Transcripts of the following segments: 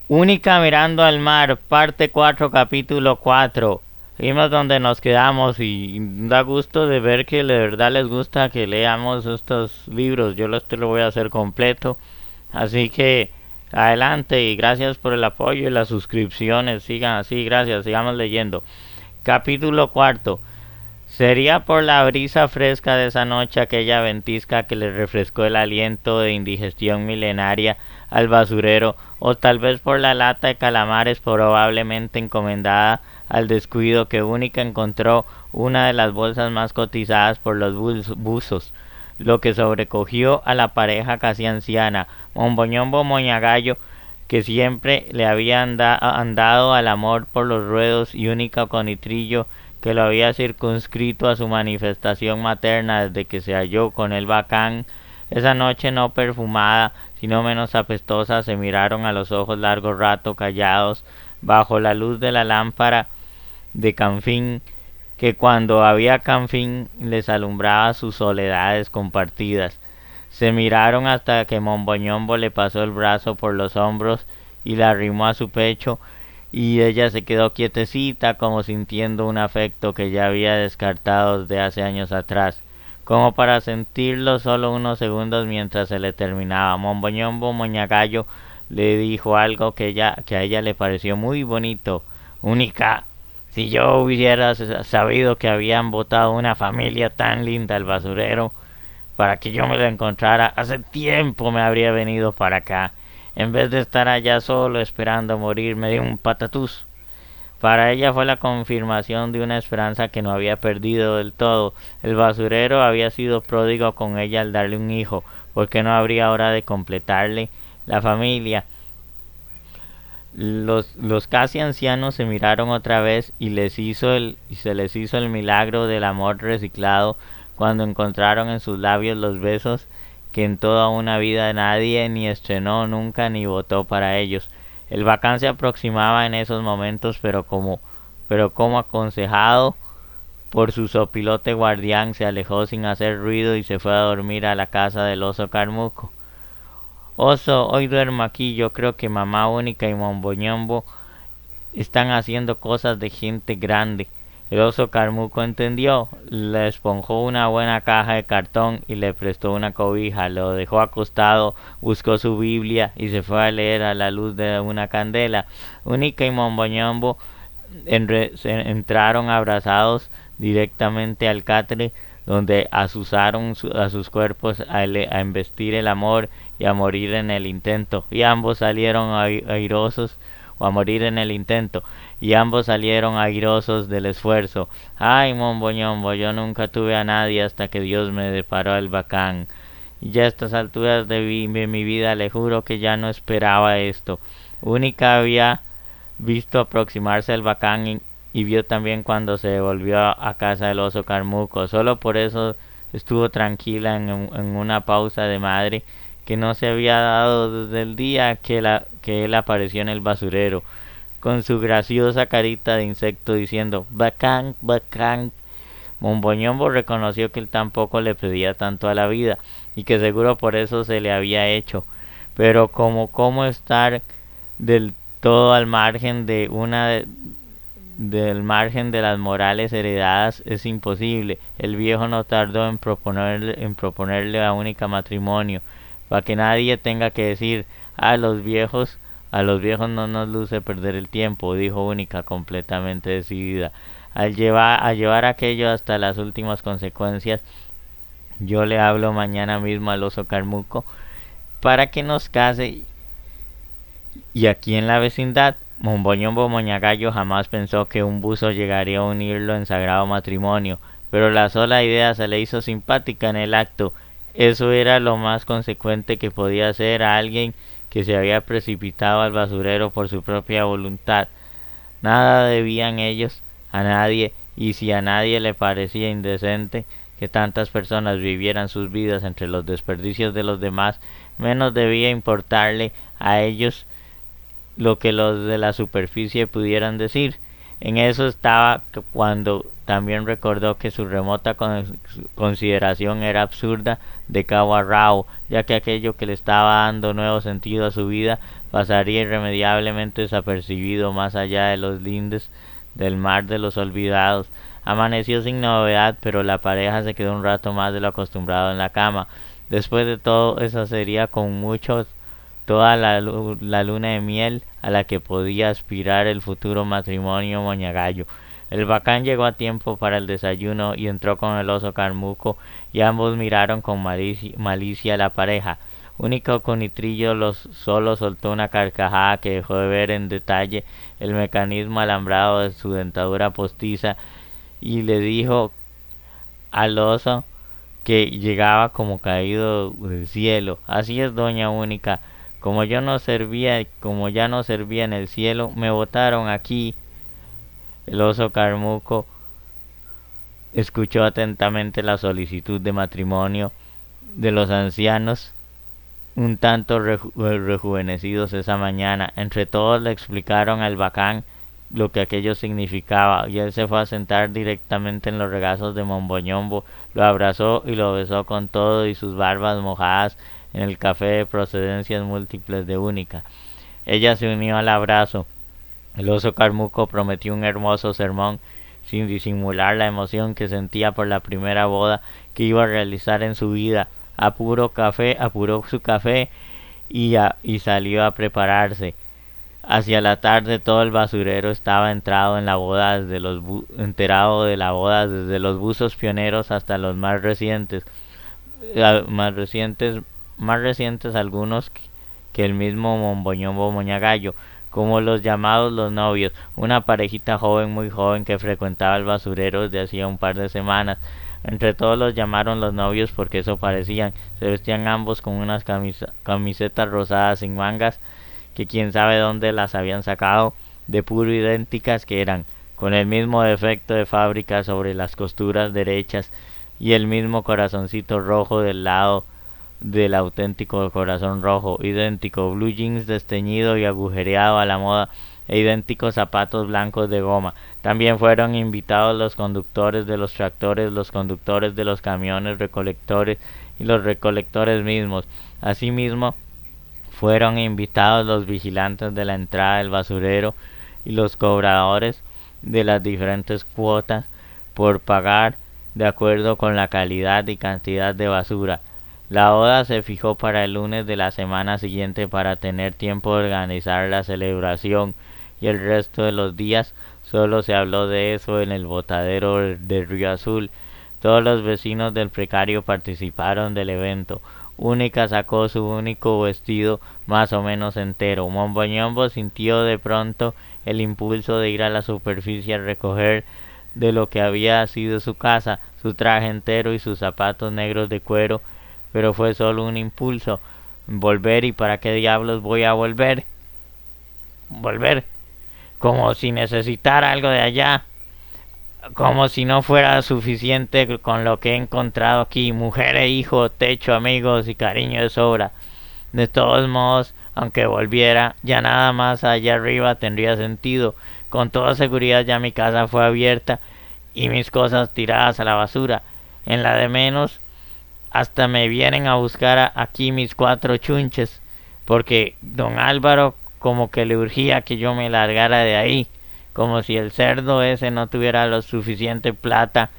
Única mirando al mar, parte 4, capítulo 4. Vimos donde nos quedamos y da gusto de ver que de verdad les gusta que leamos estos libros. Yo lo voy a hacer completo. Así que adelante y gracias por el apoyo y las suscripciones. Sigan así, gracias. Sigamos leyendo. Capítulo 4. Sería por la brisa fresca de esa noche aquella ventisca que le refrescó el aliento de indigestión milenaria al basurero, o tal vez por la lata de calamares probablemente encomendada al descuido que Única encontró una de las bolsas más cotizadas por los buzos, lo que sobrecogió a la pareja casi anciana, Momboñombo Moñagallo, que siempre le había andado al amor por los ruedos, y Única Conitrillo, que lo había circunscrito a su manifestación materna desde que se halló con el bacán. Esa noche no perfumada, sino menos apestosa, se miraron a los ojos largo rato callados, bajo la luz de la lámpara de Canfín, que cuando había Canfín les alumbraba sus soledades compartidas. Se miraron hasta que Momboñombo le pasó el brazo por los hombros y la arrimó a su pecho, y ella se quedó quietecita, como sintiendo un afecto que ya había descartado desde hace años atrás, como para sentirlo solo unos segundos mientras se le terminaba. Momboñombo Moñagallo le dijo algo que a ella le pareció muy bonito. Única, si yo hubiera sabido que habían botado una familia tan linda al basurero para que yo me la encontrara, hace tiempo me habría venido para acá, en vez de estar allá solo esperando morirme de un patatús. Para ella fue la confirmación de una esperanza que no había perdido del todo. El basurero había sido pródigo con ella al darle un hijo, porque no habría hora de completarle la familia. Los casi ancianos se miraron otra vez y se les hizo el milagro del amor reciclado cuando encontraron en sus labios los besos que en toda una vida nadie ni estrenó nunca ni votó para ellos. El bacán se aproximaba en esos momentos, pero como aconsejado por su sopilote guardián, se alejó sin hacer ruido y se fue a dormir a la casa del oso Carmuco. Oso, hoy duermo aquí. Yo creo que mamá Única y Momboñombo están haciendo cosas de gente grande. El oso Carmuco entendió, le esponjó una buena caja de cartón y le prestó una cobija, lo dejó acostado, buscó su Biblia y se fue a leer a la luz de una candela. Única y Momboñombo entraron abrazados directamente al catre, donde asusaron a sus cuerpos a embestir el amor y a morir en el intento, y ambos salieron airosos, o a morir en el intento, y ambos salieron airosos del esfuerzo. Ay, Momboñombo, yo nunca tuve a nadie hasta que Dios me deparó el bacán. Y ya a estas alturas de mi vida le juro que ya no esperaba esto. Única había visto aproximarse el bacán y vio también cuando se devolvió a casa del oso Carmuco. Solo por eso estuvo tranquila en una pausa de madre que no se había dado desde el día que él apareció en el basurero, con su graciosa carita de insecto diciendo bacán, bacán. Momboñombo reconoció que él tampoco le pedía tanto a la vida y que seguro por eso se le había hecho, pero como cómo estar del todo al margen del margen de las morales heredadas es imposible. El viejo no tardó en proponerle a Única matrimonio, para que nadie tenga que decir a los viejos no nos luce perder el tiempo, dijo Única completamente decidida. A llevar aquello hasta las últimas consecuencias, yo le hablo mañana mismo al oso Carmuco para que nos case, y aquí en la vecindad. Momboñombo Moñagallo jamás pensó que un buzo llegaría a unirlo en sagrado matrimonio, pero la sola idea se le hizo simpática en el acto. Eso era lo más consecuente que podía hacer a alguien que se había precipitado al basurero por su propia voluntad. Nada debían ellos a nadie, y si a nadie le parecía indecente que tantas personas vivieran sus vidas entre los desperdicios de los demás, menos debía importarle a ellos lo que los de la superficie pudieran decir. En eso estaba cuando también recordó que su remota consideración era absurda de cabo a rabo, ya que aquello que le estaba dando nuevo sentido a su vida pasaría irremediablemente desapercibido más allá de los lindes del mar de los olvidados. Amaneció sin novedad, pero la pareja se quedó un rato más de lo acostumbrado en la cama. Después de todo, esa sería con mucho toda la luna de miel a la que podía aspirar el futuro matrimonio moñagallo. El bacán llegó a tiempo para el desayuno y entró con el oso Carmuco, y ambos miraron con malicia a la pareja. Único Conitrillo solo soltó una carcajada que dejó de ver en detalle el mecanismo alambrado de su dentadura postiza, y le dijo al oso que llegaba como caído del cielo: así es, doña Única, como ya no servía en el cielo, me botaron aquí. El oso Carmuco escuchó atentamente la solicitud de matrimonio de los ancianos, un tanto rejuvenecidos esa mañana. Entre todos le explicaron al bacán lo que aquello significaba, y él se fue a sentar directamente en los regazos de Monboñombo, lo abrazó y lo besó con todo y sus barbas mojadas en el café de procedencias múltiples de Única. Ella se unió al abrazo. El oso Carmuco prometió un hermoso sermón, sin disimular la emoción que sentía por la primera boda que iba a realizar en su vida. Apuró su café y salió a prepararse. Hacia la tarde todo el basurero estaba enterado de la boda, desde los buzos pioneros hasta los más recientes algunos que el mismo Monboñombo Moñagallo, como los llamados los novios, una parejita muy joven que frecuentaba el basurero desde hacía un par de semanas. Entre todos los llamaron los novios porque eso parecían. Se vestían ambos con unas camisetas rosadas sin mangas, que quién sabe dónde las habían sacado, de puro idénticas que eran, con el mismo defecto de fábrica sobre las costuras derechas, y el mismo corazoncito rojo del lado del auténtico corazón rojo, idéntico blue jeans desteñido y agujereado a la moda, e idénticos zapatos blancos de goma. También fueron invitados los conductores de los tractores, los conductores de los camiones recolectores y los recolectores mismos. Asimismo, fueron invitados los vigilantes de la entrada del basurero y los cobradores de las diferentes cuotas por pagar de acuerdo con la calidad y cantidad de basura. La boda se fijó para el lunes de la semana siguiente para tener tiempo de organizar la celebración, y el resto de los días solo se habló de eso en el botadero de Río Azul. Todos los vecinos del precario participaron del evento. Única sacó su único vestido más o menos entero. Monboñombo sintió de pronto el impulso de ir a la superficie a recoger de lo que había sido su casa, su traje entero y sus zapatos negros de cuero, pero fue solo un impulso. Volver, ¿y para qué diablos voy a volver? Volver, como si necesitara algo de allá, como si no fuera suficiente con lo que he encontrado aquí: mujer e hijo, techo, amigos y cariño de sobra. De todos modos, aunque volviera, ya nada más allá arriba tendría sentido. Con toda seguridad ya mi casa fue abierta y mis cosas tiradas a la basura. En la de menos, hasta me vienen a buscar aquí mis 4 chunches, porque don Álvaro como que le urgía que yo me largara de ahí, como si el cerdo ese no tuviera lo suficiente plata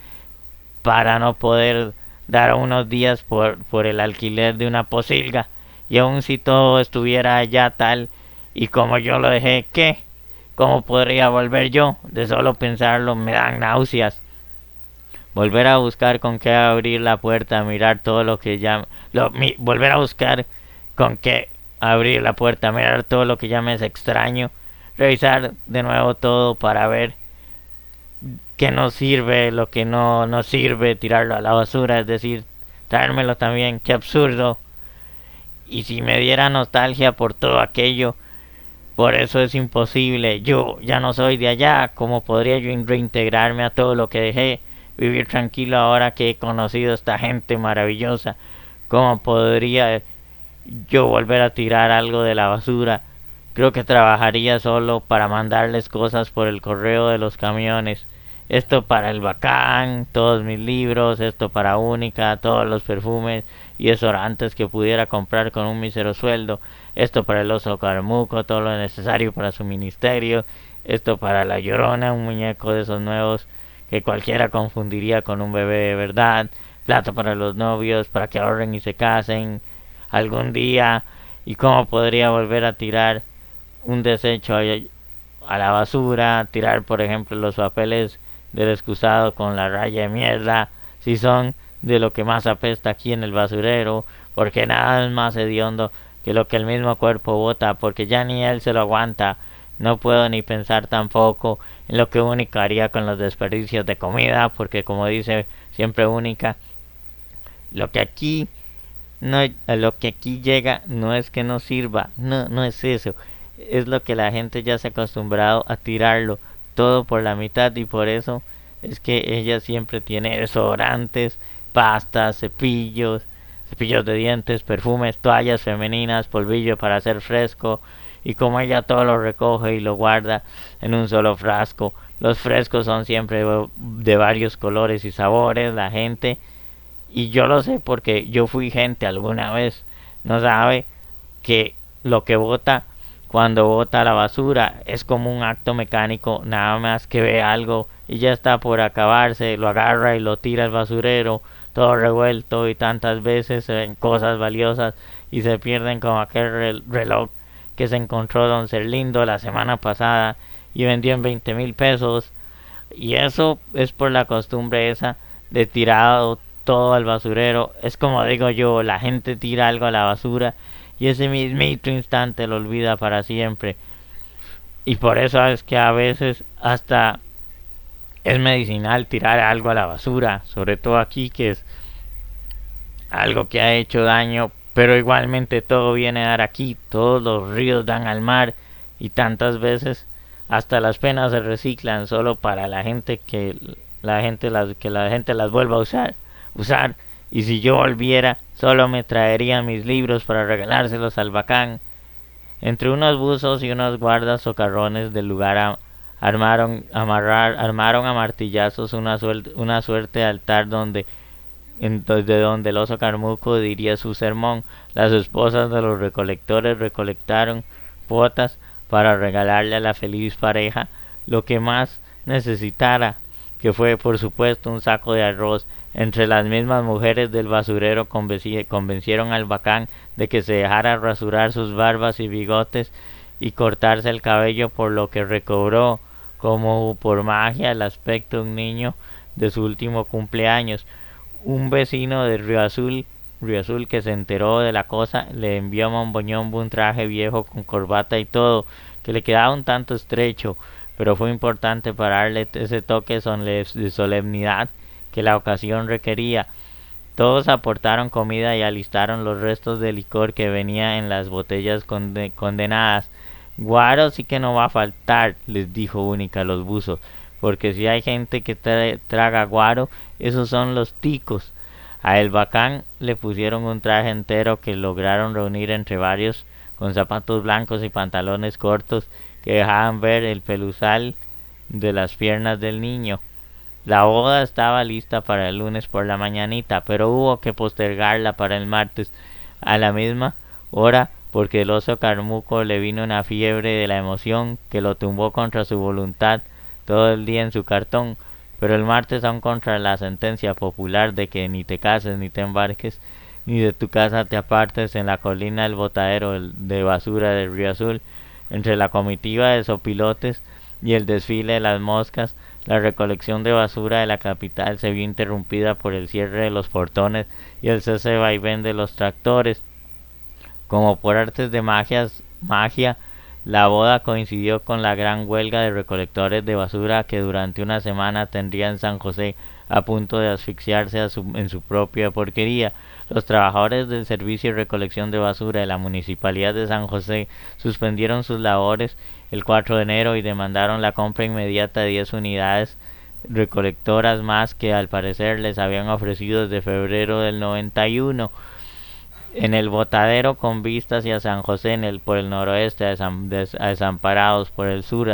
para no poder dar unos días por el alquiler de una posilga. Y aun si todo estuviera allá tal y como yo lo dejé, ¿qué? ¿Cómo podría volver yo? De solo pensarlo me dan náuseas. Volver a buscar con qué abrir la puerta, mirar todo lo que ya... volver a buscar con qué abrir la puerta, mirar todo lo que ya me es extraño, revisar de nuevo todo para ver qué nos sirve, lo que no nos sirve, tirarlo a la basura, es decir, traérmelo también. Qué absurdo. Y si me diera nostalgia por todo aquello, por eso es imposible. Yo ya no soy de allá. ¿Cómo podría yo reintegrarme a todo lo que dejé? Vivir tranquilo ahora que he conocido a esta gente maravillosa. ¿Cómo podría yo volver a tirar algo de la basura? Creo que trabajaría solo para mandarles cosas por el correo de los camiones. esto para el Bacán, todos mis libros, esto para Única, todos los perfumes y desodorantes que pudiera comprar con un mísero sueldo, esto para el oso Carmuco, todo lo necesario para su ministerio, esto para la Llorona, un muñeco de esos nuevos que cualquiera confundiría con un bebé de verdad, plata para los novios, para que ahorren y se casen algún día, y cómo podría volver a tirar un desecho a la basura, tirar por ejemplo los papeles del excusado con la raya de mierda, si son de lo que más apesta aquí en el basurero, porque nada es más hediondo que lo que el mismo cuerpo bota, porque ya ni él se lo aguanta. No puedo ni pensar tampoco en lo que Única haría con los desperdicios de comida, porque como dice siempre Única, lo que aquí no, lo que aquí llega no es que no sirva, no es eso, es lo que la gente ya se ha acostumbrado a tirarlo todo por la mitad, y por eso es que ella siempre tiene desodorantes, pastas, cepillos de dientes, perfumes, toallas femeninas, polvillo para hacer fresco, y como ella todo lo recoge y lo guarda en un solo frasco. Los frescos son siempre de varios colores y sabores. La gente, y yo lo sé porque yo fui gente alguna vez, no sabe que lo que bota cuando bota la basura es como un acto mecánico, nada más que ve algo y ya está por acabarse, lo agarra y lo tira al basurero, todo revuelto, y tantas veces se ven cosas valiosas y se pierden, como aquel reloj que se encontró don Serlindo la semana pasada y vendió en 20,000 pesos. Y eso es por la costumbre esa de tirado todo al basurero. Es como digo yo, la gente tira algo a la basura y ese mismito instante lo olvida para siempre. Y por eso es que a veces hasta es medicinal tirar algo a la basura, sobre todo aquí, que es algo que ha hecho daño, pero igualmente todo viene a dar aquí, todos los ríos dan al mar, y tantas veces hasta las penas se reciclan solo para la gente que la gente las vuelva a usar. Y si yo volviera, solo me traería mis libros para regalárselos al Bacán. Entre unos buzos y unos guardas socarrones del lugar armaron a martillazos una suerte de altar desde donde el oso Carmuco diría su sermón. Las esposas de los recolectores recolectaron cuotas para regalarle a la feliz pareja lo que más necesitara, que fue por supuesto un saco de arroz. Entre las mismas mujeres del basurero convencieron al Bacán de que se dejara rasurar sus barbas y bigotes y cortarse el cabello, por lo que recobró como por magia el aspecto de un niño de su último cumpleaños. Un vecino de Río Azul que se enteró de la cosa, le envió a Momboñombo un traje viejo con corbata y todo, que le quedaba un tanto estrecho, pero fue importante para darle ese toque de solemnidad que la ocasión requería. Todos aportaron comida y alistaron los restos de licor que venía en las botellas condenadas. Guaro sí que no va a faltar, les dijo Única a los buzos, porque si hay gente que traga guaro, esos son los ticos. A el Bacán le pusieron un traje entero que lograron reunir entre varios, con zapatos blancos y pantalones cortos que dejaban ver el peluzal de las piernas del niño. La boda estaba lista para el lunes por la mañanita, pero hubo que postergarla para el martes a la misma hora, porque el oso Carmuco le vino una fiebre de la emoción que lo tumbó contra su voluntad todo el día en su cartón. Pero el martes, aún contra la sentencia popular de que ni te cases ni te embarques, ni de tu casa te apartes, en la colina del botadero de basura del Río Azul, entre la comitiva de sopilotes y el desfile de las moscas, la recolección de basura de la capital se vio interrumpida por el cierre de los portones y el cese de vaivén de los tractores. Como por artes de magia, la boda coincidió con la gran huelga de recolectores de basura que durante una semana tendría en San José, a punto de asfixiarse en su propia porquería. Los trabajadores del servicio de recolección de basura de la Municipalidad de San José suspendieron sus labores el 4 de enero y demandaron la compra inmediata de 10 unidades recolectoras más que al parecer les habían ofrecido desde febrero del 91. En el botadero con vistas hacia San José por el noroeste, a Desamparados por el sur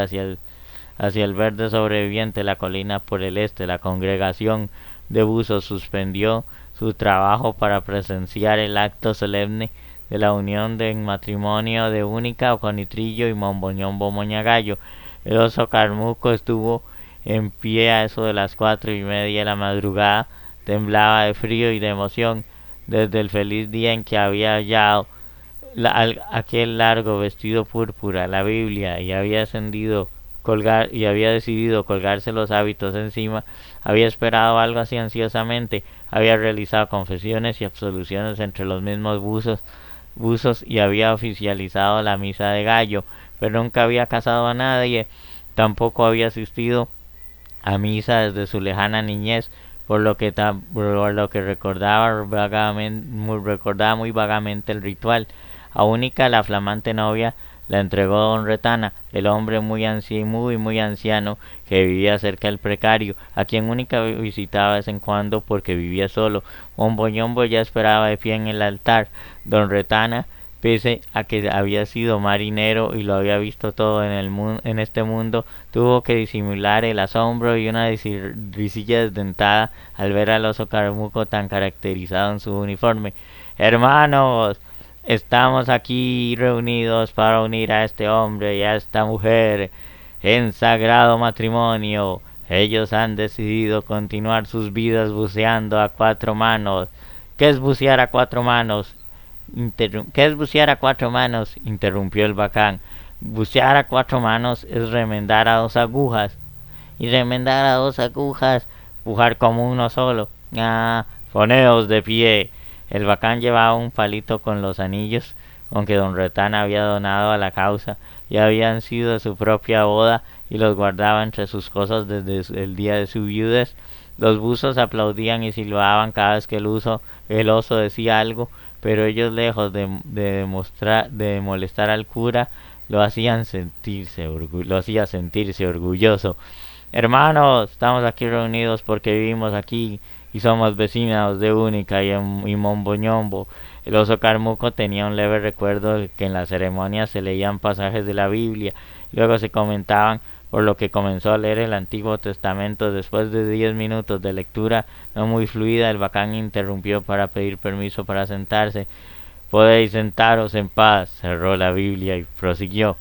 hacia el verde sobreviviente de la colina por el este. La congregación de buzos suspendió su trabajo para presenciar el acto solemne de la unión de matrimonio de Única, Conitrillo y Momboñombo Moñagallo. El oso Carmuco estuvo en pie a eso de las 4:30 de la madrugada, temblaba de frío y de emoción desde el feliz día en que había hallado aquel largo vestido púrpura, la Biblia, y había decidido colgarse los hábitos encima. Había esperado algo así ansiosamente, había realizado confesiones y absoluciones entre los mismos buzos y había oficializado la misa de gallo, pero nunca había casado a nadie, tampoco había asistido a misa desde su lejana niñez, por lo que recordaba muy vagamente el ritual. A Única, la flamante novia, la entregó don Retana, el hombre muy anciano que vivía cerca del precario, a quien Única visitaba de vez en cuando porque vivía solo. Momboñombo ya esperaba de pie en el altar. Don Retana, pese a que había sido marinero y lo había visto todo en este mundo, tuvo que disimular el asombro y una risilla desdentada al ver al oso Carmuco tan caracterizado en su uniforme. Hermanos, estamos aquí reunidos para unir a este hombre y a esta mujer en sagrado matrimonio. Ellos han decidido continuar sus vidas buceando a 4 manos. ¿Qué es bucear a 4 manos? ¿Qué es bucear a 4 manos? Interrumpió el bacán. Bucear a 4 manos es remendar a 2 agujas. Y remendar a 2 agujas, pujar como uno solo. Poneos de pie. El bacán llevaba un palito con los anillos con que don Retana había donado a la causa y habían sido de su propia boda, y los guardaba entre sus cosas desde el día de su viudez. Los buzos aplaudían y silbaban cada vez que el oso decía algo, pero ellos, lejos de molestar al cura, lo hacía sentirse orgulloso. Hermanos, estamos aquí reunidos porque vivimos aquí y somos vecinos de Única y Momboñombo. El oso Carmuco tenía un leve recuerdo de que en las ceremonias se leían pasajes de la Biblia, luego se comentaban, por lo que comenzó a leer el Antiguo Testamento. Después de 10 minutos de lectura no muy fluida, el bacán interrumpió para pedir permiso para sentarse. Podéis sentaros en paz, cerró la Biblia y prosiguió.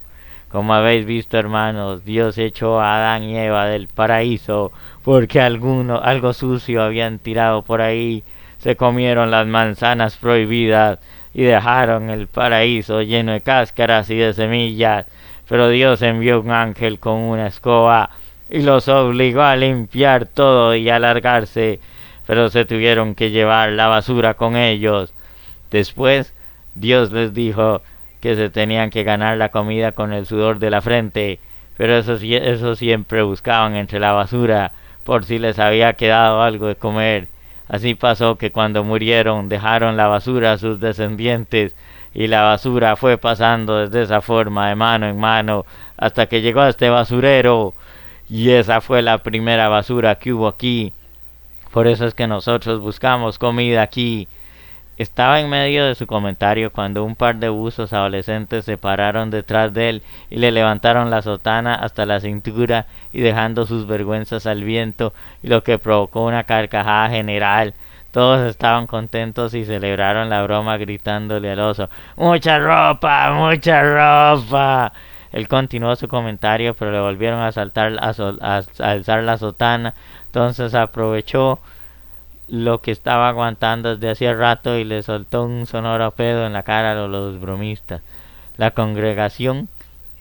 Como habéis visto, hermanos, Dios echó a Adán y Eva del paraíso porque algo sucio habían tirado por ahí. Se comieron las manzanas prohibidas y dejaron el paraíso lleno de cáscaras y de semillas. Pero Dios envió un ángel con una escoba y los obligó a limpiar todo y a largarse, pero se tuvieron que llevar la basura con ellos. Después, Dios les dijo que se tenían que ganar la comida con el sudor de la frente, pero eso siempre buscaban entre la basura, por si les había quedado algo de comer. Así pasó que cuando murieron dejaron la basura a sus descendientes, y la basura fue pasando desde esa forma de mano en mano hasta que llegó a este basurero, y esa fue la primera basura que hubo aquí. Por eso es que nosotros buscamos comida aquí. Estaba en medio de su comentario cuando un par de buzos adolescentes se pararon detrás de él y le levantaron la sotana hasta la cintura y dejando sus vergüenzas al viento, y lo que provocó una carcajada general. Todos estaban contentos y celebraron la broma gritándole al oso: ¡Mucha ropa! ¡Mucha ropa! Él continuó su comentario, pero le volvieron a alzar la sotana. Entonces aprovechó lo que estaba aguantando desde hacía rato y le soltó un sonoro pedo en la cara a los bromistas. La congregación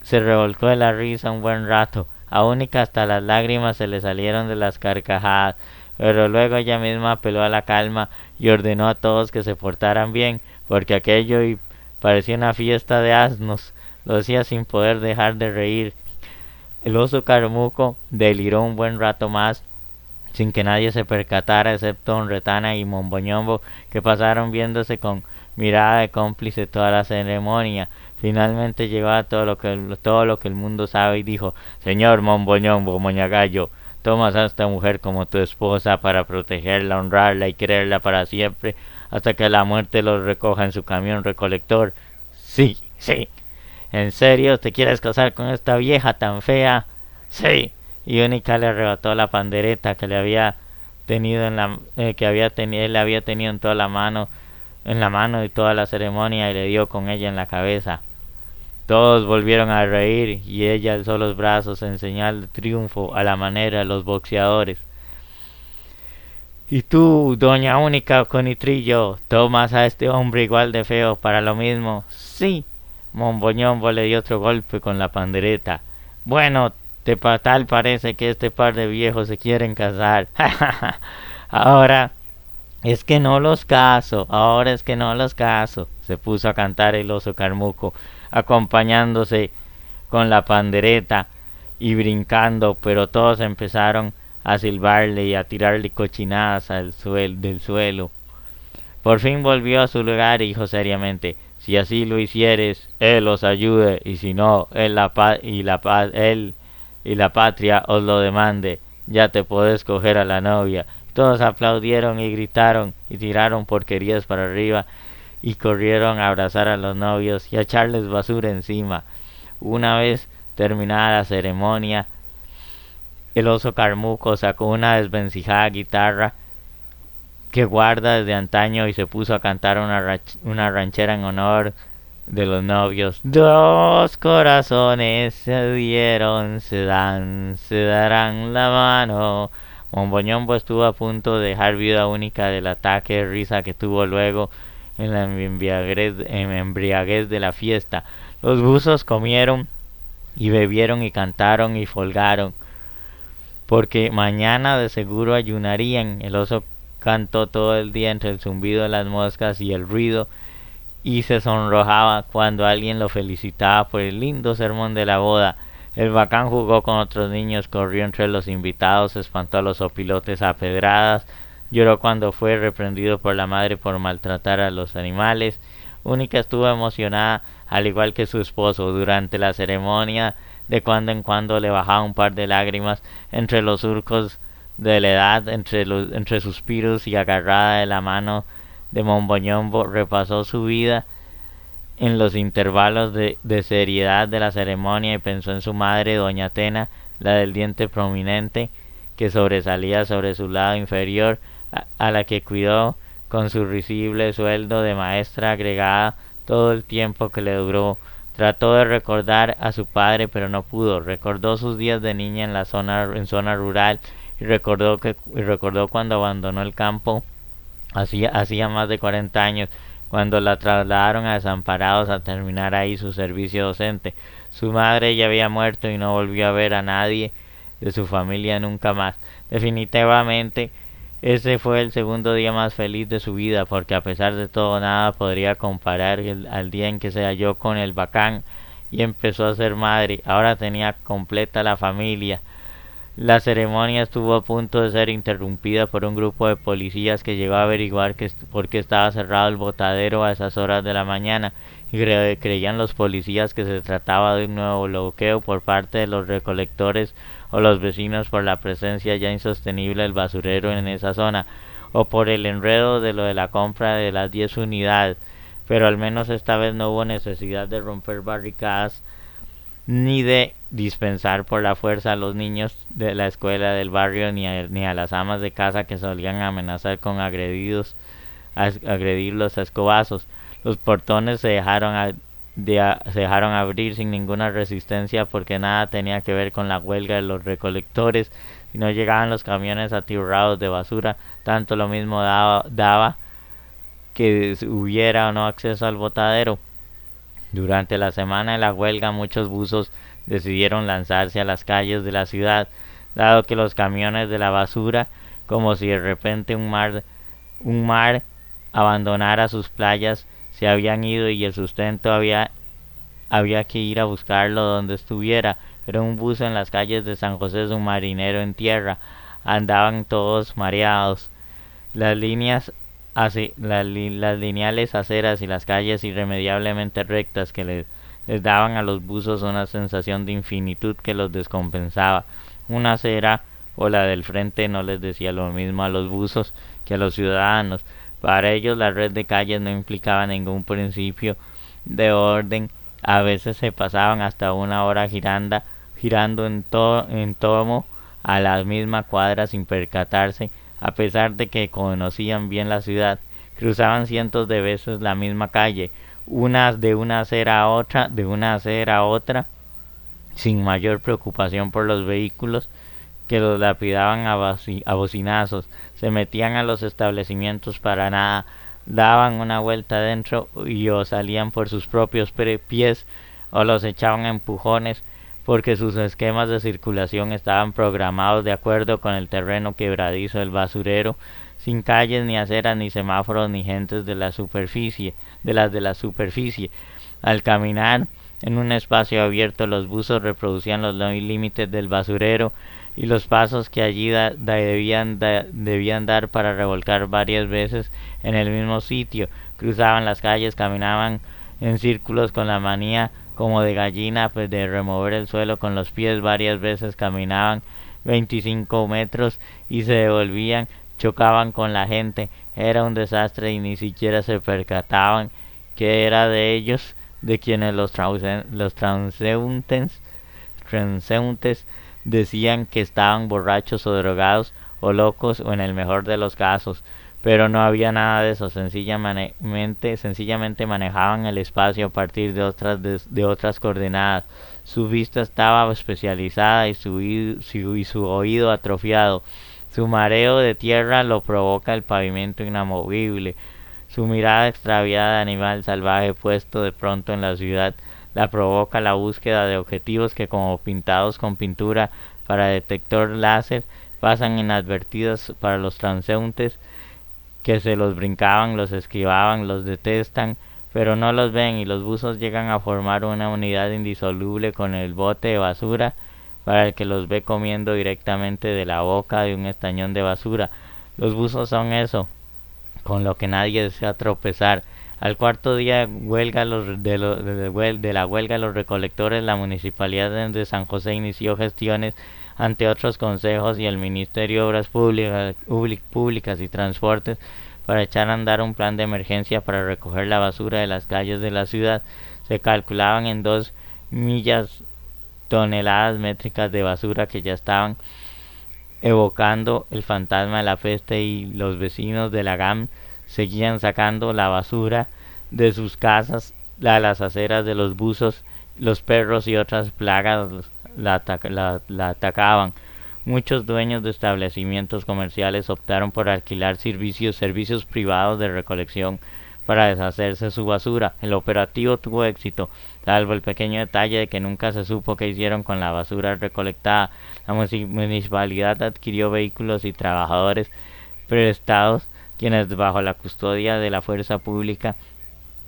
se revolcó de la risa un buen rato. A Única hasta las lágrimas se le salieron de las carcajadas, pero luego ella misma apeló a la calma y ordenó a todos que se portaran bien, porque aquello parecía una fiesta de asnos. Lo hacía sin poder dejar de reír. El oso Carmuco deliró un buen rato más, sin que nadie se percatara excepto don Retana y Momboñombo, que pasaron viéndose con mirada de cómplice toda la ceremonia. Finalmente llegó a todo lo que el mundo sabe y dijo: Señor Momboñombo Moñagallo, tomas a esta mujer como tu esposa para protegerla, honrarla y quererla para siempre, hasta que la muerte los recoja en su camión recolector. Sí. ¿En serio te quieres casar con esta vieja tan fea? Sí. Y Única le arrebató la pandereta que le había tenido él había tenido en la mano y toda la ceremonia y le dio con ella en la cabeza. Todos volvieron a reír y ella alzó los brazos en señal de triunfo a la manera de los boxeadores. Y tú, doña Única Conitrillo, tomas a este hombre igual de feo para lo mismo. Sí. Momboñombo le dio otro golpe con la pandereta. Bueno, tal parece que este par de viejos se quieren casar. Ahora es que no los caso, ahora es que no los caso. Se puso a cantar el oso Carmuco, acompañándose con la pandereta y brincando, pero todos empezaron a silbarle y a tirarle cochinadas del suelo. Por fin volvió a su lugar y dijo seriamente: si así lo hicieres, él os ayude, y si no, él y la patria os lo demande. Ya te podés coger a la novia. Todos aplaudieron y gritaron y tiraron porquerías para arriba y corrieron a abrazar a los novios y a echarles basura encima. Una vez terminada la ceremonia, el oso Carmuco sacó una desvencijada guitarra que guarda desde antaño y se puso a cantar una ranchera en honor de los novios. Dos corazones se dieron, se darán la mano. Momboñombo estuvo a punto de dejar viuda Única del ataque de risa que tuvo luego en la embriaguez de la fiesta. Los buzos comieron y bebieron y cantaron y folgaron, porque mañana de seguro ayunarían. El oso cantó todo el día entre el zumbido de las moscas y el ruido, y se sonrojaba cuando alguien lo felicitaba por el lindo sermón de la boda. El bacán jugó con otros niños, corrió entre los invitados, espantó a los opilotes a pedradas, lloró cuando fue reprendido por la madre por maltratar a los animales. Única estuvo emocionada, al igual que su esposo. Durante la ceremonia, de cuando en cuando le bajaba un par de lágrimas entre los surcos de la edad, entre suspiros, y agarrada de la mano de Momboñombo repasó su vida en los intervalos de seriedad de la ceremonia y pensó en su madre, doña Tena, la del diente prominente, que sobresalía sobre su lado inferior, a la que cuidó con su risible sueldo de maestra agregada todo el tiempo que le duró. Trató de recordar a su padre, pero no pudo. Recordó sus días de niña en zona rural, y recordó cuando abandonó el campo hacía más de 40 años, cuando la trasladaron a Desamparados a terminar ahí su servicio docente. Su madre ya había muerto y no volvió a ver a nadie de su familia nunca más. Definitivamente, ese fue el segundo día más feliz de su vida, porque a pesar de todo nada podría comparar al día en que se halló con el bacán y empezó a ser madre. Ahora tenía completa la familia. La ceremonia estuvo a punto de ser interrumpida por un grupo de policías que llegó a averiguar por qué estaba cerrado el botadero a esas horas de la mañana, y creían los policías que se trataba de un nuevo bloqueo por parte de los recolectores o los vecinos por la presencia ya insostenible del basurero en esa zona, o por el enredo de lo de la compra de las 10 unidades. Pero al menos esta vez no hubo necesidad de romper barricadas ni de dispensar por la fuerza a los niños de la escuela del barrio, ni a las amas de casa que solían amenazar con agredirlos a escobazos. Los portones se dejaron abrir sin ninguna resistencia, porque nada tenía que ver con la huelga de los recolectores. Si no llegaban los camiones atiborrados de basura, tanto lo mismo daba que hubiera o no acceso al botadero. Durante la semana de la huelga, muchos buzos decidieron lanzarse a las calles de la ciudad, dado que los camiones de la basura, como si de repente un mar abandonara sus playas, se habían ido, y el sustento había que ir a buscarlo donde estuviera. Pero un buzo en las calles de San José es un marinero en tierra. Andaban todos mareados. Las lineales aceras y las calles irremediablemente rectas que les daban a los buzos una sensación de infinitud que los descompensaba. Una acera o la del frente no les decía lo mismo a los buzos que a los ciudadanos. Para ellos la red de calles no implicaba ningún principio de orden. A veces se pasaban hasta una hora girando en torno a la misma cuadra sin percatarse, a pesar de que conocían bien la ciudad. Cruzaban cientos de veces la misma calle, de una acera a otra, sin mayor preocupación por los vehículos que los lapidaban a bocinazos. Se metían a los establecimientos para nada, daban una vuelta dentro y o salían por sus propios pies o los echaban a empujones porque sus esquemas de circulación estaban programados de acuerdo con el terreno quebradizo del basurero, sin calles ni aceras ni semáforos ni gentes de la superficie. Al caminar en un espacio abierto, los buzos reproducían los límites del basurero y los pasos que allí debían dar para revolcar varias veces en el mismo sitio. Cruzaban las calles, caminaban en círculos con la manía como de gallina de remover el suelo con los pies. Varias veces caminaban 25 metros y se devolvían, chocaban con la gente. Era un desastre y ni siquiera se percataban que era de ellos de quienes los transeúntes decían que estaban borrachos o drogados o locos o en el mejor de los casos. Pero no había nada de eso, sencillamente manejaban el espacio a partir de otras coordenadas. Su vista estaba especializada y su oído atrofiado. Su mareo de tierra lo provoca el pavimento inamovible. Su mirada extraviada de animal salvaje puesto de pronto en la ciudad la provoca la búsqueda de objetivos que, como pintados con pintura para detector láser, pasan inadvertidos para los transeúntes que se los brincaban, los esquivaban, los detestan, pero no los ven, y los buzos llegan a formar una unidad indisoluble con el bote de basura para el que los ve comiendo directamente de la boca de un estañón de basura. Los buzos son eso, con lo que nadie desea tropezar. Al cuarto día de la huelga los recolectores, la municipalidad de San José inició gestiones ante otros consejos y el Ministerio de Obras Públicas y Transportes para echar a andar un plan de emergencia para recoger la basura de las calles de la ciudad. Se calculaban en 2 millas toneladas métricas de basura que ya estaban evocando el fantasma de la peste, y los vecinos de la GAM seguían sacando la basura de sus casas a las aceras de los buzos. Los perros y otras plagas la atacaban. Muchos dueños de establecimientos comerciales optaron por alquilar servicios privados de recolección para deshacerse de su basura. El operativo tuvo éxito, salvo el pequeño detalle de que nunca se supo qué hicieron con la basura recolectada. La municipalidad adquirió vehículos y trabajadores prestados, quienes bajo la custodia de la fuerza pública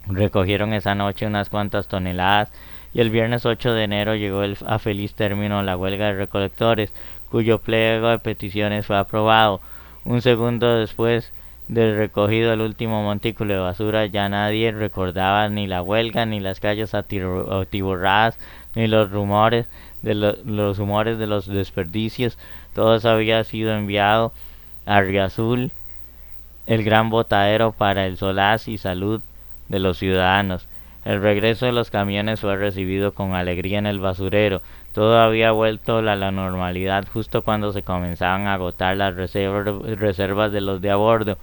recogieron esa noche unas cuantas toneladas, y el viernes 8 de enero llegó a feliz término la huelga de recolectores, cuyo pliego de peticiones fue aprobado. Un segundo después del recogido del último montículo de basura, ya nadie recordaba ni la huelga, ni las calles atiborradas, ni los rumores de los desperdicios. Todo había sido enviado a Riazul, el gran botadero para el solaz y salud de los ciudadanos. El regreso de los camiones fue recibido con alegría en el basurero. Todo había vuelto a la normalidad justo cuando se comenzaban a agotar las reservas de los de a bordo.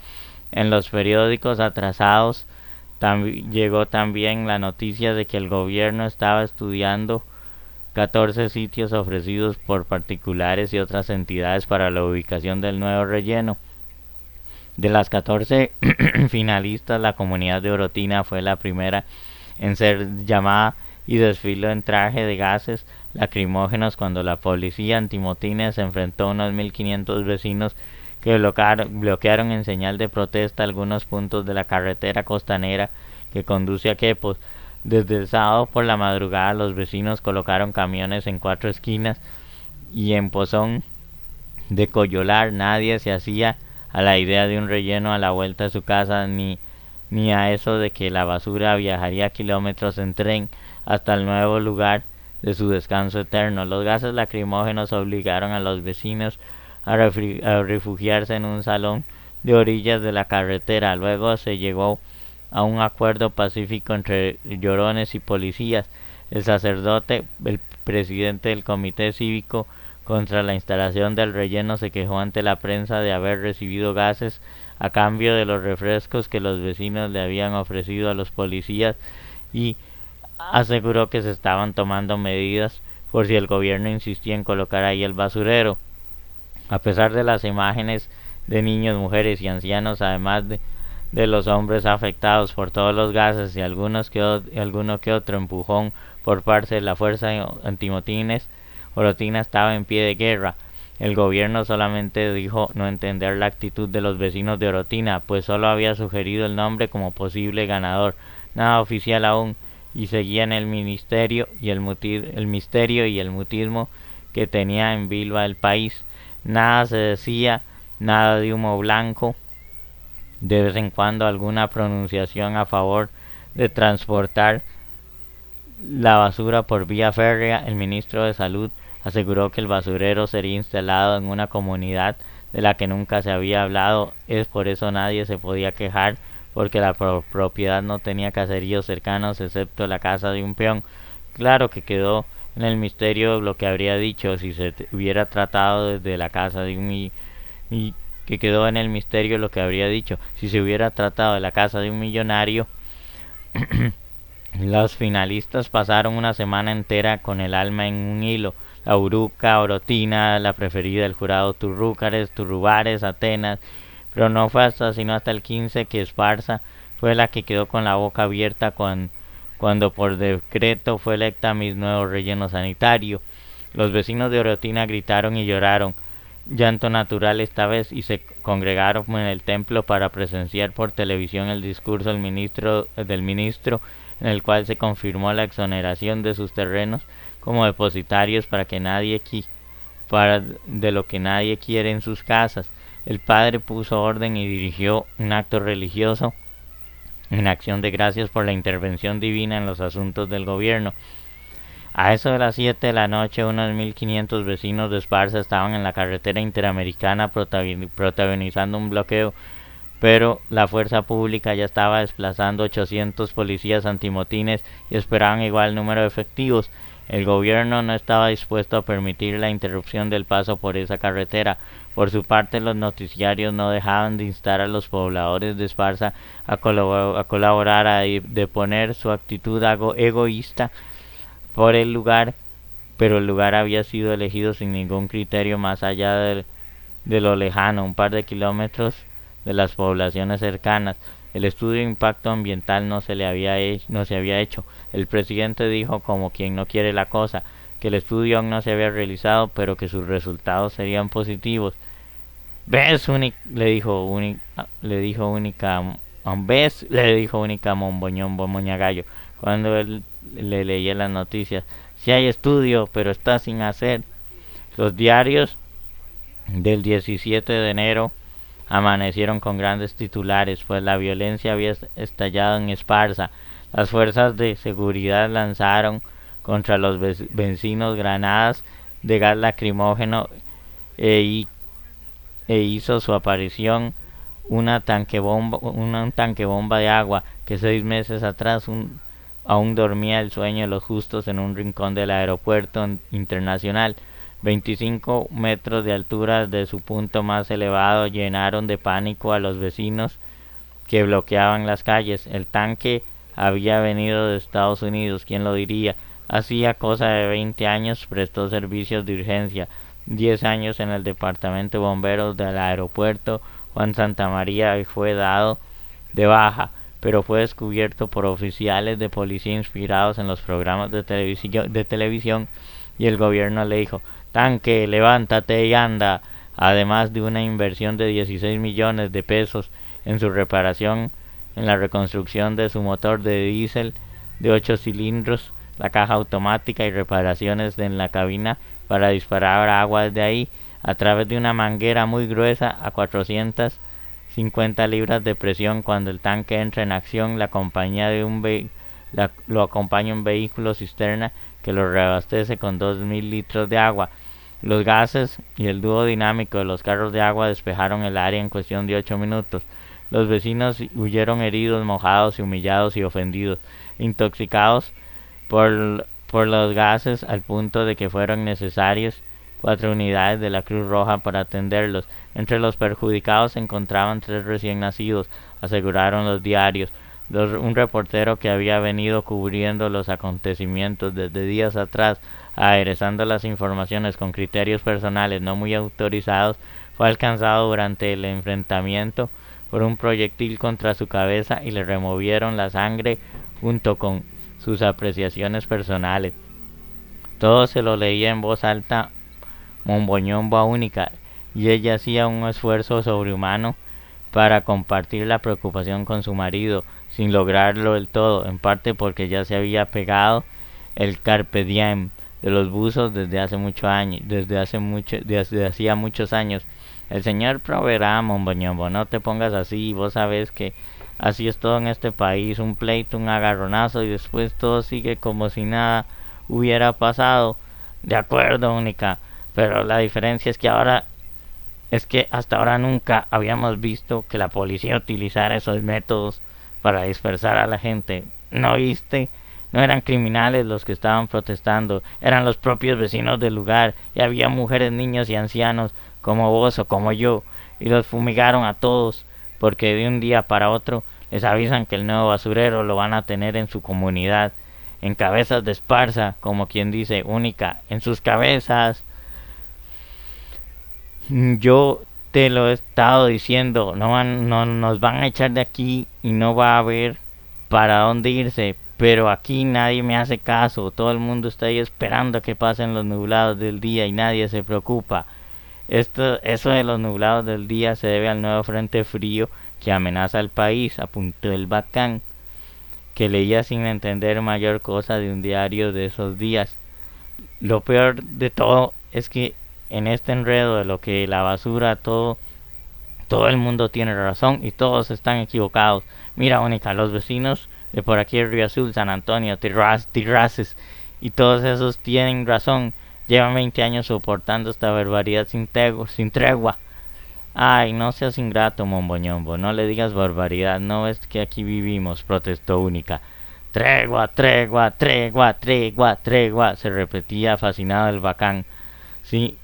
En los periódicos atrasados llegó también la noticia de que el gobierno estaba estudiando 14 sitios ofrecidos por particulares y otras entidades para la ubicación del nuevo relleno. De las 14 finalistas, la comunidad de Orotina fue la primera en ser llamada y desfiló en traje de gases lacrimógenos cuando la policía antimotines se enfrentó a unos 1500 vecinos que bloquearon en señal de protesta algunos puntos de la carretera costanera que conduce a Quepos. Desde el sábado por la madrugada, los vecinos colocaron camiones en 4 esquinas, y en Pozón de Coyolar nadie se hacía a la idea de un relleno a la vuelta de su casa, ni a eso de que la basura viajaría kilómetros en tren hasta el nuevo lugar de su descanso eterno. Los gases lacrimógenos obligaron a los vecinos a refugiarse en un salón de orillas de la carretera. Luego se llegó a un acuerdo pacífico entre llorones y policías. El sacerdote, el presidente del comité cívico contra la instalación del relleno, se quejó ante la prensa de haber recibido gases a cambio de los refrescos que los vecinos le habían ofrecido a los policías y aseguró que se estaban tomando medidas por si el gobierno insistía en colocar ahí el basurero. A pesar de las imágenes de niños, mujeres y ancianos, además de los hombres afectados por todos los gases y alguno que otro empujón por parte de la fuerza antimotines, Orotina estaba en pie de guerra. El gobierno solamente dijo no entender la actitud de los vecinos de Orotina, pues solo había sugerido el nombre como posible ganador, nada oficial aún, y seguían el misterio y el mutismo que tenía en Bilba el país. Nada se decía, nada de humo blanco, de vez en cuando alguna pronunciación a favor de transportar la basura por vía férrea. El ministro de Salud aseguró que el basurero sería instalado en una comunidad de la que nunca se había hablado. Es por eso nadie se podía quejar, porque la propiedad no tenía caseríos cercanos excepto la casa de un peón. Claro que quedó en el misterio lo que habría dicho si se hubiera tratado desde la casa de un que quedó en el misterio lo que habría dicho si se hubiera tratado de la casa de un millonario. Los finalistas pasaron una semana entera con el alma en un hilo. La Uruca, Orotina, la preferida del jurado, Turrúcares, Turrubares, Atenas. Pero no fue sino hasta el 15 que Esparza fue la que quedó con la boca abierta cuando por decreto fue electa Miss Nuevo Relleno Sanitario. Los vecinos de Orotina gritaron y lloraron, llanto natural esta vez, y se congregaron en el templo para presenciar por televisión el discurso del ministro en el cual se confirmó la exoneración de sus terrenos como depositarios de lo que nadie quiere en sus casas. El padre puso orden y dirigió un acto religioso en acción de gracias por la intervención divina en los asuntos del gobierno. A eso de las 7 de la noche, unos 1500 vecinos de Esparza estaban en la carretera interamericana protagonizando un bloqueo, pero la fuerza pública ya estaba desplazando 800 policías antimotines y esperaban igual número de efectivos. El gobierno no estaba dispuesto a permitir la interrupción del paso por esa carretera. Por su parte, los noticiarios no dejaban de instar a los pobladores de Esparza a colaborar, a deponer su actitud egoísta por el lugar, pero el lugar había sido elegido sin ningún criterio más allá de lo lejano, un par de kilómetros de las poblaciones cercanas. El estudio de impacto ambiental no se había hecho. El presidente dijo, como quien no quiere la cosa, que el estudio aún no se había realizado, pero que sus resultados serían positivos. ¿Ves? Le dijo Única Moñagallo, cuando él le leía las noticias. Si hay estudio, pero está sin hacer. Los diarios del 17 de enero amanecieron con grandes titulares, pues la violencia había estallado en Esparza. Las fuerzas de seguridad lanzaron contra los vecinos granadas de gas lacrimógeno e hizo su aparición un tanque bomba de agua que 6 meses atrás aún dormía el sueño de los justos en un rincón del aeropuerto internacional. 25 metros de altura de su punto más elevado llenaron de pánico a los vecinos que bloqueaban las calles. El tanque había venido de Estados Unidos, ¿quién lo diría? Hacía cosa de 20 años prestó servicios de urgencia, 10 años en el departamento de bomberos del aeropuerto Juan Santamaría y fue dado de baja, pero fue descubierto por oficiales de policía inspirados en los programas de televisión y el gobierno le dijo: tanque, levántate y anda. Además de una inversión de 16 millones de pesos en su reparación, en la reconstrucción de su motor de diésel de 8 cilindros, la caja automática y reparaciones en la cabina para disparar agua desde ahí a través de una manguera muy gruesa a 450 libras de presión. Cuando el tanque entra en acción, lo acompaña un vehículo cisterna que lo reabastece con 2000 litros de agua. Los gases y el dúo dinámico de los carros de agua despejaron el área en cuestión de 8 minutos. Los vecinos huyeron heridos, mojados y humillados y ofendidos, intoxicados por por los gases al punto de que fueron necesarios 4 unidades de la Cruz Roja para atenderlos. Entre los perjudicados se encontraban 3 recién nacidos, aseguraron los diarios. Un reportero que había venido cubriendo los acontecimientos desde días atrás, aderezando las informaciones con criterios personales no muy autorizados, fue alcanzado durante el enfrentamiento por un proyectil contra su cabeza y le removieron la sangre junto con sus apreciaciones personales. Todo se lo leía en voz alta Momboñombo a Única, y ella hacía un esfuerzo sobrehumano para compartir la preocupación con su marido, sin lograrlo del todo, en parte porque ya se había pegado el carpe diem de los buzos desde hacía muchos años. El Señor proveerá, Momboñombo, no te pongas así, vos sabés que así es todo en este país, un pleito, un agarronazo y después todo sigue como si nada hubiera pasado. De acuerdo, Única, pero la diferencia es que hasta ahora nunca habíamos visto que la policía utilizara esos métodos para dispersar a la gente. ¿No viste? No eran criminales los que estaban protestando, eran los propios vecinos del lugar, y había mujeres, niños y ancianos como vos o como yo, y los fumigaron a todos, porque de un día para otro les avisan que el nuevo basurero lo van a tener en su comunidad, en cabezas de Esparza, como quien dice, Única, en sus cabezas. Yo te lo he estado diciendo, no nos van a echar de aquí y no va a haber para dónde irse, pero aquí nadie me hace caso, todo el mundo está ahí esperando a que pasen los nublados del día y nadie se preocupa. Eso de los nublados del día se debe al nuevo frente frío que amenaza al país, apuntó el Bacán, que leía sin entender mayor cosa de un diario de esos días. Lo peor de todo es que en este enredo de lo que la basura, todo el mundo tiene razón y todos están equivocados. Mira, Única, los vecinos de por aquí, Río Azul, San Antonio, Terraces, y todos esos tienen razón. Llevan 20 años soportando esta barbaridad sin tregua. Ay, no seas ingrato, Momboñombo, no le digas barbaridad, no ves que aquí vivimos, protestó Única. Tregua, tregua, tregua, tregua, tregua, se repetía fascinado el Bacán. Sí,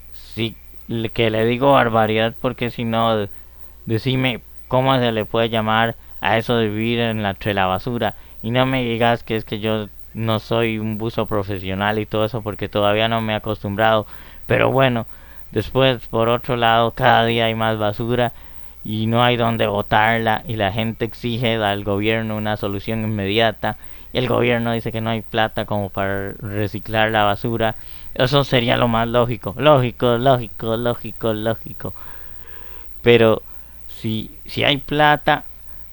que le digo barbaridad porque si no, decime cómo se le puede llamar a eso de vivir entre la basura. Y no me digas que es que yo no soy un buzo profesional y todo eso porque todavía no me he acostumbrado. Pero bueno, después por otro lado cada día hay más basura y no hay donde botarla y la gente exige al gobierno una solución inmediata y el gobierno dice que no hay plata como para reciclar la basura. Eso sería lo más lógico. Lógico. Pero si hay plata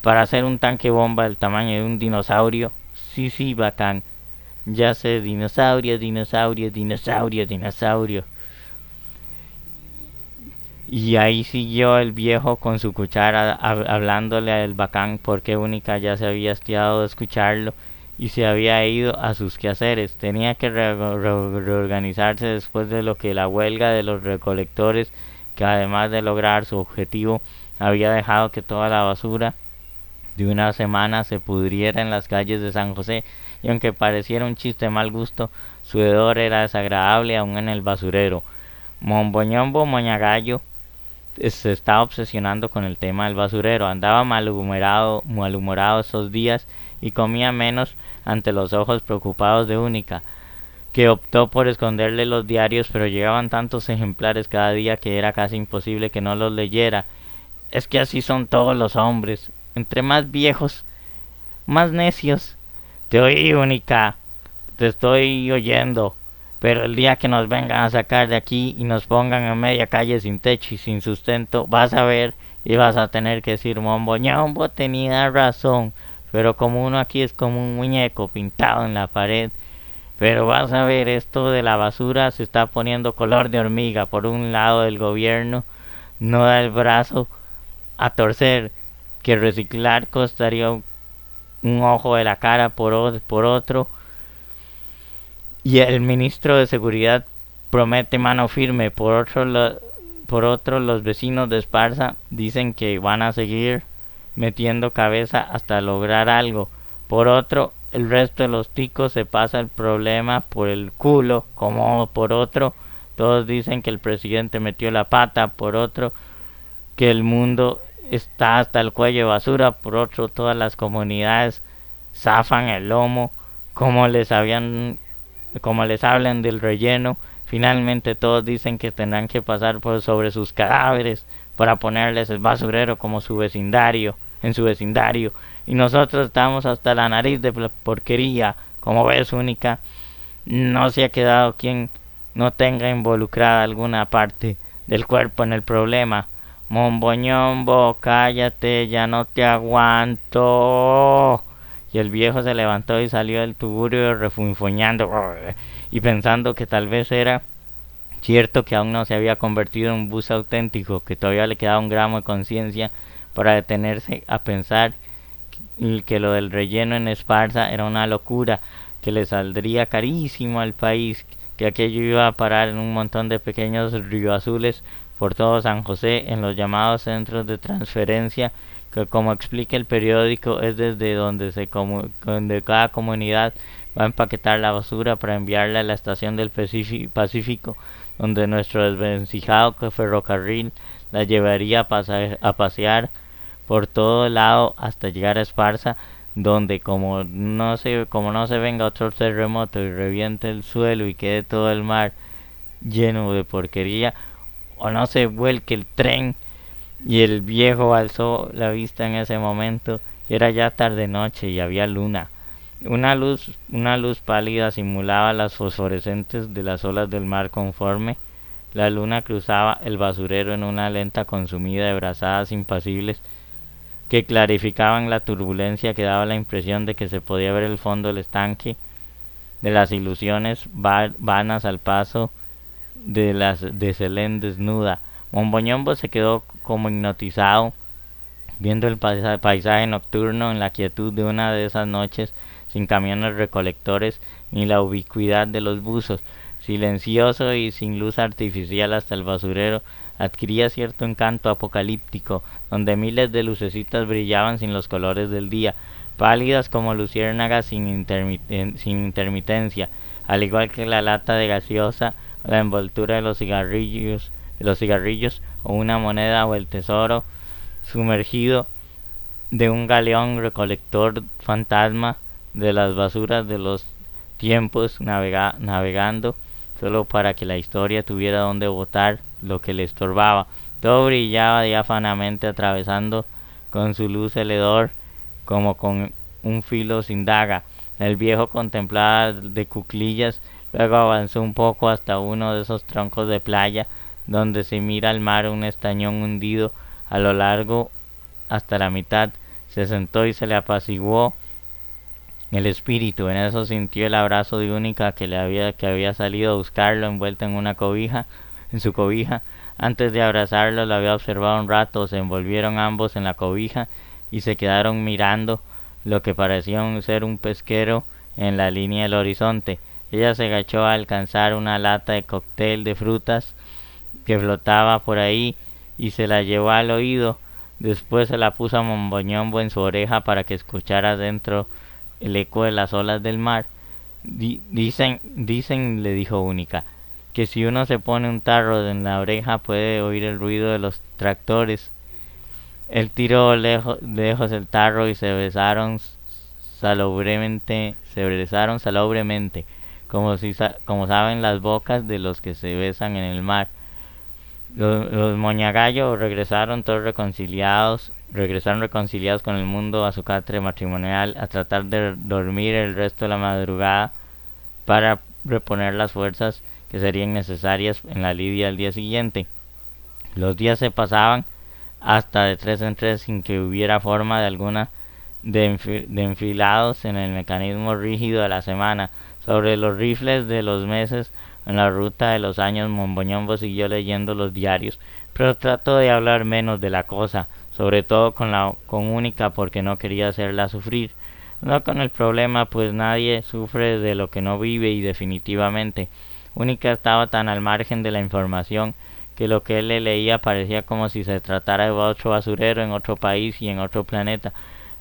para hacer un tanque bomba del tamaño de un dinosaurio, sí, Bacán. Ya sé, dinosaurio. Y ahí siguió el viejo con su cuchara hablándole al Bacán porque Única ya se había hastiado de escucharlo y se había ido a sus quehaceres. Tenía que reorganizarse después de lo que la huelga de los recolectores, que además de lograr su objetivo, había dejado que toda la basura de una semana se pudriera en las calles de San José, y aunque pareciera un chiste de mal gusto, su hedor era desagradable aún en el basurero. Momboñombo Moñagallo se estaba obsesionando con el tema del basurero, andaba malhumorado esos días y comía menos ante los ojos preocupados de Única, que optó por esconderle los diarios, pero llegaban tantos ejemplares cada día que era casi imposible que no los leyera. Es que así son todos los hombres, entre más viejos, más necios. Te oí, Única, te estoy oyendo, pero el día que nos vengan a sacar de aquí y nos pongan en media calle sin techo y sin sustento, vas a ver y vas a tener que decir: Momboñombo tenía razón, pero como uno aquí es como un muñeco pintado en la pared. Pero vas a ver, esto de la basura se está poniendo color de hormiga. Por un lado el gobierno no da el brazo a torcer, que reciclar costaría un ojo de la cara por otro, y el ministro de Seguridad promete mano firme. Por otro, los vecinos de Esparza dicen que van a seguir metiendo cabeza hasta lograr algo. Por otro, el resto de los ticos se pasa el problema por el culo, como por otro. Todos dicen que el presidente metió la pata, por otro, que el mundo está hasta el cuello de basura, por otro, todas las comunidades zafan el lomo, como les hablan del relleno. Finalmente todos dicen que tendrán que pasar por sobre sus cadáveres para ponerles el basurero como su vecindario, en su vecindario. Y nosotros estamos hasta la nariz de porquería. Como ves, Única, no se ha quedado quien no tenga involucrada alguna parte del cuerpo en el problema. Momboñombo, cállate, ya no te aguanto. Y el viejo se levantó y salió del tugurio refunfuñando y pensando que tal vez era cierto que aún no se había convertido en un bus auténtico, que todavía le quedaba un gramo de conciencia para detenerse a pensar que lo del relleno en Esparza era una locura, que le saldría carísimo al país, que aquello iba a parar en un montón de pequeños ríos por todo San José, en los llamados centros de transferencia, que como explica el periódico es desde donde cada comunidad va a empaquetar la basura para enviarla a la estación del Pacífico, donde nuestro desvencijado ferrocarril la llevaría a pasear por todo lado hasta llegar a Esparza, donde como no se venga otro terremoto y reviente el suelo y quede todo el mar lleno de porquería, o no se vuelque el tren. Y el viejo alzó la vista en ese momento, y era ya tarde noche y había luna. Una luz pálida simulaba las fosforescentes de las olas del mar conforme la luna cruzaba el basurero en una lenta consumida de brazadas impasibles que clarificaban la turbulencia, que daba la impresión de que se podía ver el fondo del estanque de las ilusiones vanas al paso de Selén desnuda. Momboñombo se quedó como hipnotizado viendo el paisaje nocturno en la quietud de una de esas noches sin camiones recolectores ni la ubicuidad de los buzos. Silencioso y sin luz artificial hasta el basurero adquiría cierto encanto apocalíptico, donde miles de lucecitas brillaban sin los colores del día, pálidas como luciérnagas sin intermitencia, al igual que la lata de gaseosa o la envoltura de los cigarrillos o una moneda o el tesoro sumergido de un galeón recolector fantasma de las basuras de los tiempos navegando solo para que la historia tuviera donde botar lo que le estorbaba. Todo brillaba diáfanamente atravesando con su luz el hedor como con un filo sin daga. El viejo contemplaba de cuclillas, luego avanzó un poco hasta uno de esos troncos de playa donde se mira al mar un estañón hundido a lo largo hasta la mitad. Se sentó y se le apaciguó el espíritu. En eso sintió el abrazo de Única que había salido a buscarlo envuelto en su cobija. Antes de abrazarlo lo había observado un rato, se envolvieron ambos en la cobija y se quedaron mirando lo que parecía ser un pesquero en la línea del horizonte. Ella se agachó a alcanzar una lata de cóctel de frutas que flotaba por ahí y se la llevó al oído. Después se la puso a Momboñombo en su oreja para que escuchara dentro el eco de las olas del mar. Dicen, le dijo Única, que si uno se pone un tarro en la oreja puede oír el ruido de los tractores. Él tiró lejos el tarro y se besaron salobremente, como saben las bocas de los que se besan en el mar. Los moñagallos regresaron reconciliados con el mundo a su catre matrimonial, a tratar de dormir el resto de la madrugada para reponer las fuerzas que serían necesarias en la lidia al día siguiente. Los días se pasaban hasta de 3 en 3 sin que hubiera forma de alguna de enfilados en el mecanismo rígido de la semana. Sobre los rifles de los meses en la ruta de los años, Momboñombo siguió leyendo los diarios, pero trató de hablar menos de la cosa, sobre todo con Única, porque no quería hacerla sufrir. No con el problema, pues nadie sufre de lo que no vive, y definitivamente Única estaba tan al margen de la información que lo que él le leía parecía como si se tratara de otro basurero en otro país y en otro planeta.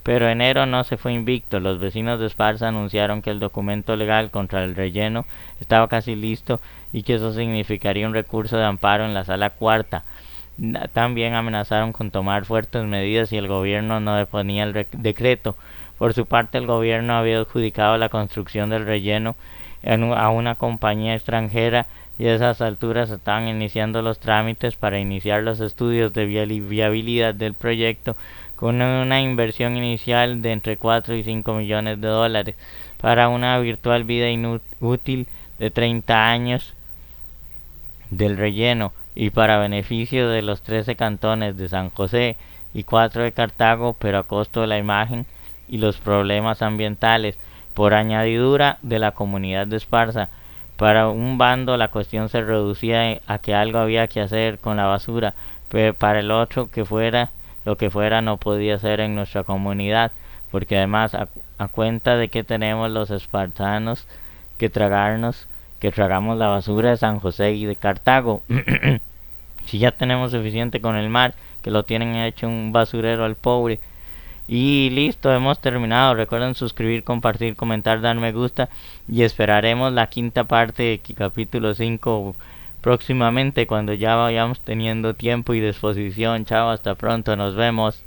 Pero enero no se fue invicto. Los vecinos de Esparza anunciaron que el documento legal contra el relleno estaba casi listo y que eso significaría un recurso de amparo en la sala cuarta. También amenazaron con tomar fuertes medidas si el gobierno no deponía el decreto. Por su parte, el gobierno había adjudicado la construcción del relleno a una compañía extranjera y a esas alturas estaban iniciando los trámites para iniciar los estudios de viabilidad del proyecto con una inversión inicial de entre 4 y 5 millones de dólares para una virtual vida útil de 30 años del relleno y para beneficio de los 13 cantones de San José y 4 de Cartago, pero a costo de la imagen y los problemas ambientales, por añadidura de la comunidad de Esparza. Para un bando la cuestión se reducía a que algo había que hacer con la basura, pero para el otro que fuera lo que fuera no podía ser en nuestra comunidad, porque además a cuenta de que tenemos los espartanos que tragamos la basura de San José y de Cartago. Si ya tenemos suficiente con el mar, que lo tienen hecho un basurero al pobre. Y listo, hemos terminado. Recuerden suscribir, compartir, comentar, dar me gusta y esperaremos la quinta parte de capítulo 5 próximamente cuando ya vayamos teniendo tiempo y disposición. Chao, hasta pronto, nos vemos.